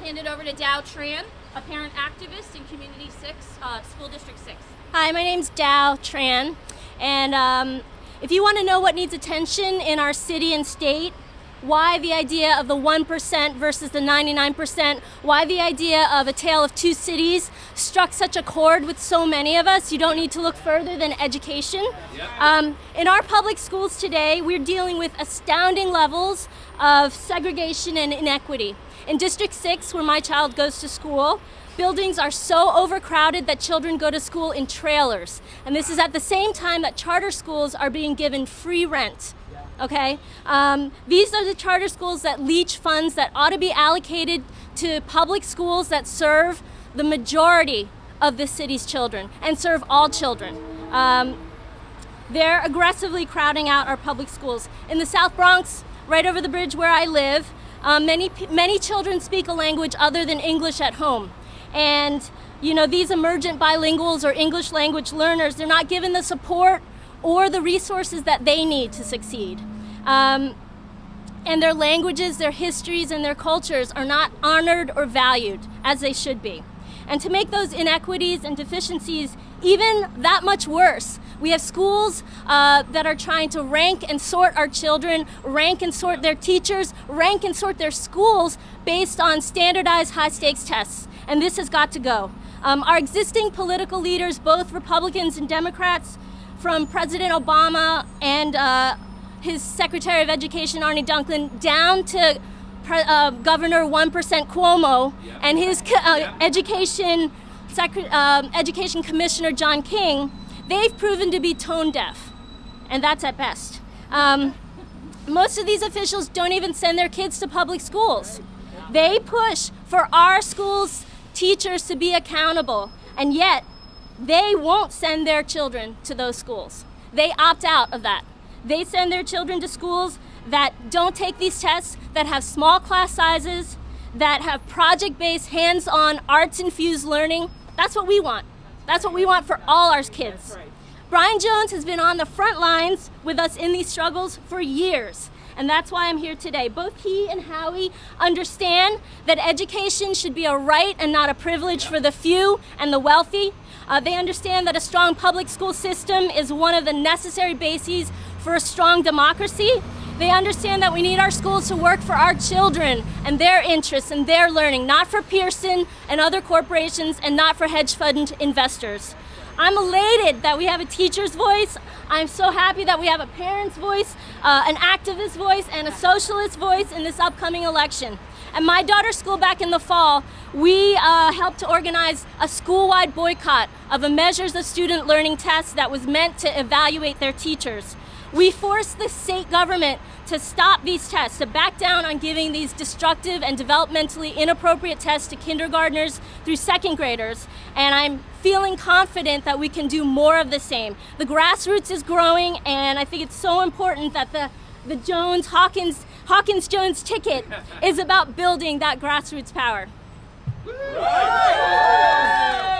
hand it over to Tran, a parent activist in Community 6, School District 6. Hi, my name's Tran, and if you want to know what needs attention in our city and state, why the idea of the 1% versus the 99%, why the idea of a tale of two cities struck such a chord with so many of us, you don't need to look further than education. In our public schools today, we're dealing with astounding levels of segregation and inequity. In District 6, where my child goes to school, buildings are so overcrowded that children go to school in trailers. And this is at the same time that charter schools are being given free rent. Okay? These are the charter schools that leach funds that ought to be allocated to public schools that serve the majority of the city's children and serve all children. They're aggressively crowding out our public schools. In the South Bronx, right over the bridge where I live, many children speak a language other than English at home. And you know, these emergent bilinguals or English language learners, they're not given the support or the resources that they need to succeed. And their languages, their histories, and their cultures are not honored or valued as they should be. And to make those inequities and deficiencies even that much worse, we have schools that are trying to rank and sort our children, rank and sort their teachers, rank and sort their schools based on standardized high-stakes tests. And this has got to go. Our existing political leaders, both Republicans and Democrats, from President Obama and his Secretary of Education, Arne Duncan, down to Governor 1% Cuomo and his Education Commissioner, John King, they've proven to be tone deaf, and that's at best. Most of these officials don't even send their kids to public schools. They push for our schools' teachers to be accountable, and yet they won't send their children to those schools. They opt out of that. They send their children to schools that don't take these tests, that have small class sizes, that have project-based, hands-on, arts-infused learning. That's what we want. That's what we want for all our kids. Brian Jones has been on the front lines with us in these struggles for years, and that's why I'm here today. Both he and Howie understand that education should be a right and not a privilege for the few and the wealthy. They understand that a strong public school system is one of the necessary bases for a strong democracy. They understand that we need our schools to work for our children and their interests and their learning, not for Pearson and other corporations and not for hedge fund investors. I'm elated that we have a teacher's voice. I'm so happy that we have a parent's voice, an activist voice, and a socialist voice in this upcoming election. At my daughter's school back in the fall, we helped to organize a school-wide boycott of a measures of student learning test that was meant to evaluate their teachers. We forced the state government to stop these tests, to back down on giving these destructive and developmentally inappropriate tests to kindergartners through second graders, and I'm feeling confident that we can do more of the same. The grassroots is growing, and I think it's so important that the Hawkins-Jones ticket is about building that grassroots power. Right.